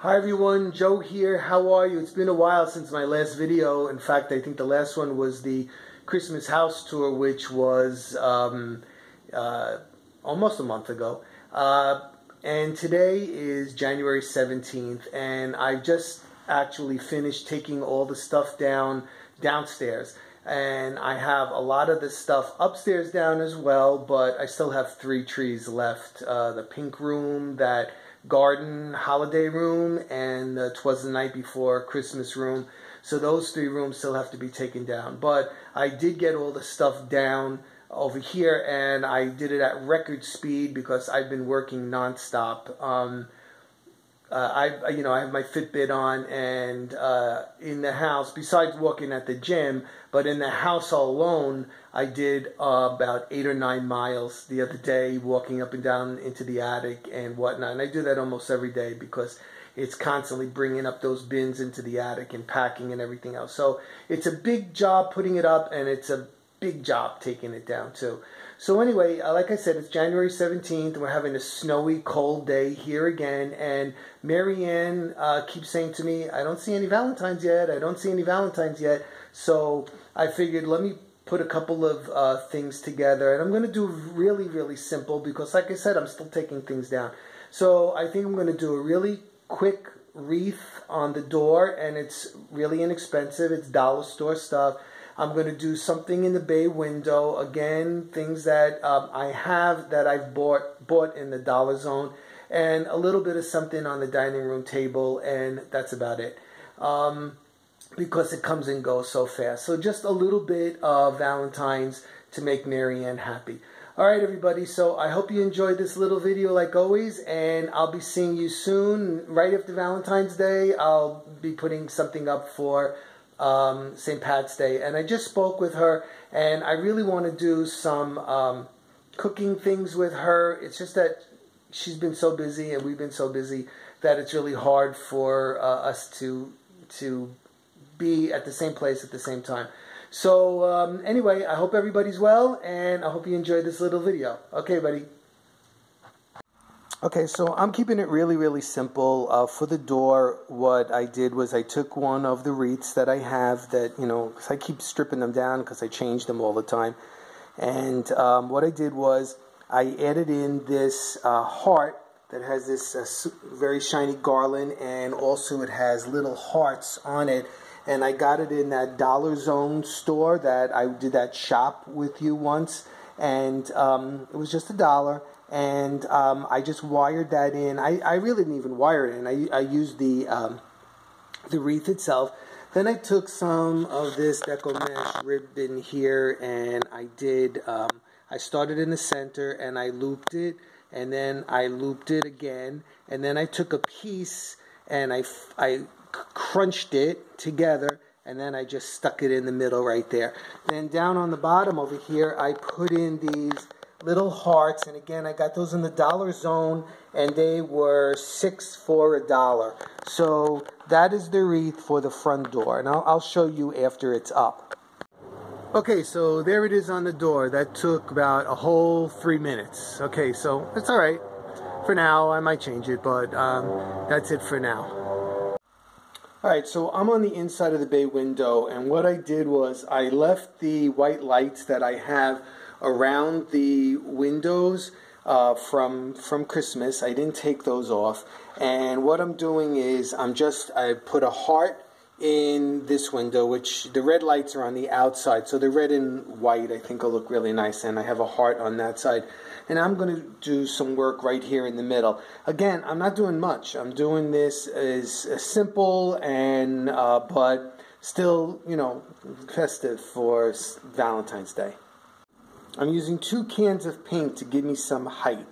Hi everyone, Joe here. How are you? It's been a while since my last video. In fact, I think the last one was the Christmas house tour, which was almost a month ago. And today is January 17th, and I just actually finished taking all the stuff downstairs. And I have a lot of the stuff upstairs down as well, but I still have 3 trees left. The pink room, that garden holiday room, and 'Twas the Night Before Christmas room. So those 3 rooms still have to be taken down. But I did get all the stuff down over here, and I did it at record speed because I've been working nonstop. I have my Fitbit on, and in the house, besides walking at the gym, but in the house alone, I did about 8 or 9 miles the other day, walking up and down into the attic and whatnot. And I do that almost every day because it's constantly bringing up those bins into the attic and packing and everything else. So it's a big job putting it up, and it's a big job taking it down too. So anyway, like I said, it's January 17th. We're having a snowy, cold day here again. And Marianne keeps saying to me, I don't see any Valentines yet. I don't see any Valentines yet. So I figured, let me put a couple of things together. And I'm going to do really, really simple because, like I said, I'm still taking things down. So I think I'm going to do a really quick wreath on the door. And it's really inexpensive. It's dollar store stuff. I'm going to do something in the bay window. Again, things that I have that I've bought in the dollar zone. And a little bit of something on the dining room table. And that's about it. Because it comes and goes so fast. So just a little bit of Valentine's to make Marianne happy. Alright everybody, so I hope you enjoyed this little video like always. And I'll be seeing you soon. Right after Valentine's Day, I'll be putting something up for St. Pat's Day, and I just spoke with her, and I really want to do some cooking things with her. It's just that she's been so busy, and we've been so busy, that it's really hard for us to be at the same place at the same time. So anyway, I hope everybody's well, and I hope you enjoyed this little video. Okay, buddy. Okay, so I'm keeping it really, really simple. For the door, what I did was I took one of the wreaths that I have that, 'cause I keep stripping them down because I change them all the time. And what I did was I added in this heart that has this very shiny garland, and also it has little hearts on it. And I got it in that Dollar Zone store that I did that shop with you once. And it was just $1. And I just wired that in. I really didn't even wire it in. I used the wreath itself. Then I took some of this deco mesh ribbon here, and I did. I started in the center, and I looped it, and then I looped it again, and then I took a piece and I crunched it together, and then I just stuck it in the middle right there. Then down on the bottom over here, I put in these little hearts, and again, I got those in the Dollar Zone, and they were 6 for $1. So that is the wreath for the front door, and I'll show you after it's up. Okay, so there it is on the door. That took about a whole 3 minutes. Okay, so it's all right for now. I might change it, but that's it for now. Alright, so I'm on the inside of the bay window, and what I did was I left the white lights that I have around the windows from Christmas. I didn't take those off, and what I'm doing is I put a heart in this window, which the red lights are on the outside, so the red and white I think will look really nice, and I have a heart on that side. And I'm going to do some work right here in the middle. Again, I'm not doing much. I'm doing this as simple and but still, festive for Valentine's Day. I'm using 2 cans of paint to give me some height.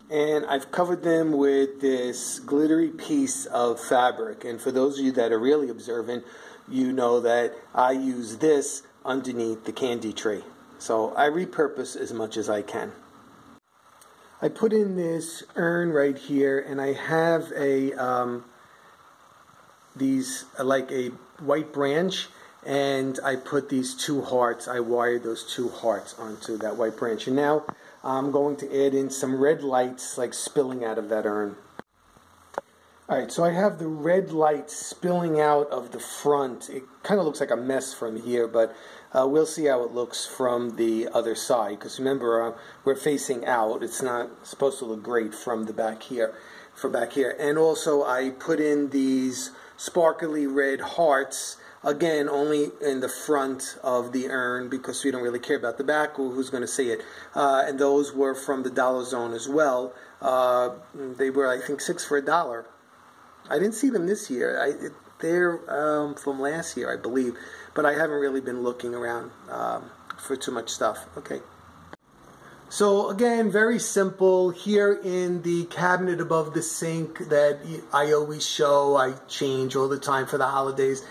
And I've covered them with this glittery piece of fabric. And for those of you that are really observant, you know that I use this underneath the candy tree. So I repurpose as much as I can. I put in this urn right here, and I have like a white branch, and I put these 2 hearts. I wired those 2 hearts onto that white branch. And now I'm going to add in some red lights like spilling out of that urn. Alright, so I have the red lights spilling out of the front. It kind of looks like a mess from here, but we'll see how it looks from the other side. Because remember, we're facing out. It's not supposed to look great from the back here. And also I put in these sparkly red hearts, again, only in the front of the urn because we don't really care about the back or who's going to see it. And those were from the Dollar Zone as well. They were, I think, $6 for $1. I didn't see them this year. They're from last year, I believe. But I haven't really been looking around for too much stuff. Okay. So again, very simple. Here in the cabinet above the sink that I always show, I change all the time for the holidays.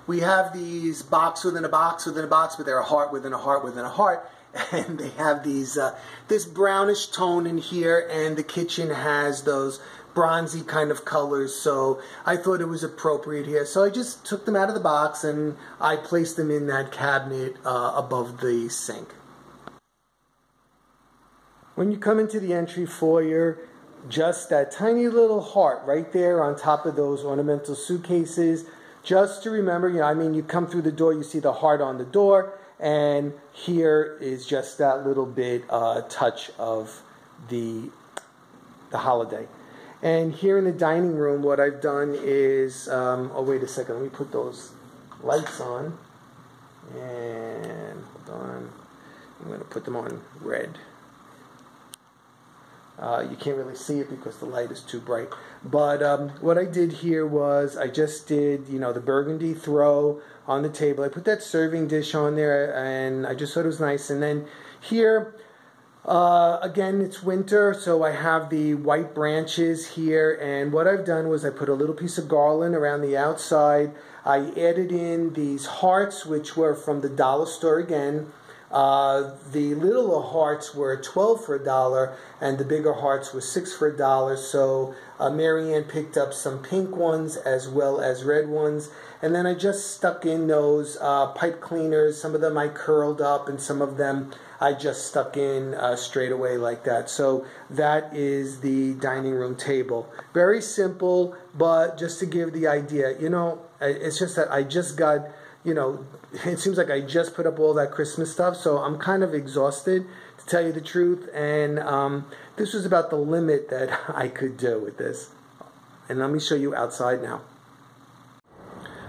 We have these box within a box within a box, but they're a heart within a heart within a heart. And they have these this brownish tone in here, and the kitchen has those bronzy kind of colors, so I thought it was appropriate here. So I just took them out of the box and I placed them in that cabinet above the sink. When you come into the entry foyer, just that tiny little heart right there on top of those ornamental suitcases, just to remember, you come through the door, you see the heart on the door, and here is just that little bit touch of the holiday. And here in the dining room, what I've done is, oh wait a second, let me put those lights on. And hold on, I'm going to put them on red. You can't really see it because the light is too bright. But what I did here was I just did, the burgundy throw on the table. I put that serving dish on there, and I just thought it was nice. And then here, again, it's winter, so I have the white branches here, and what I've done was I put a little piece of garland around the outside. I added in these hearts, which were from the dollar store again. The little hearts were $12 for $1, and the bigger hearts were $6 for $1. So Marianne picked up some pink ones as well as red ones, and then I just stuck in those pipe cleaners. Some of them I curled up, and some of them I just stuck in straight away like that. So that is the dining room table. Very simple, but just to give the idea, it's just that I just got, it seems like I just put up all that Christmas stuff, so I'm kind of exhausted, to tell you the truth, and this was about the limit that I could do with this. And let me show you outside now.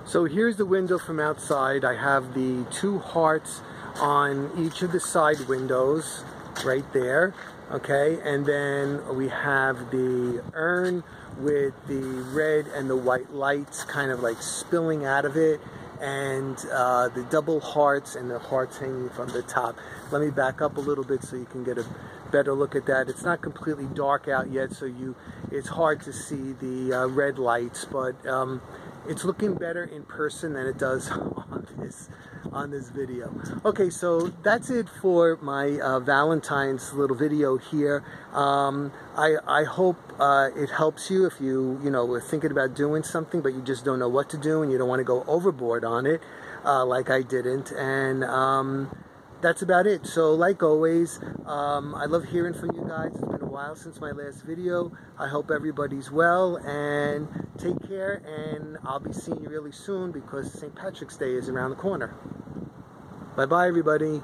So here's the window from outside. I have the two hearts on each of the side windows right there, okay, and then we have the urn with the red and the white lights kind of like spilling out of it, and the double hearts and the hearts hanging from the top. Let me back up a little bit so you can get a better look at that. It's not completely dark out yet, so it's hard to see the red lights, but it's looking better in person than it does on this video. Okay, so that's it for my Valentine's little video here. I hope it helps you if you were thinking about doing something but you just don't know what to do and you don't want to go overboard on it like I didn't. And that's about it. So like always, I love hearing from you guys. It's been a while since my last video. I hope everybody's well, and take care, and I'll be seeing you really soon because St. Patrick's Day is around the corner. Bye bye everybody.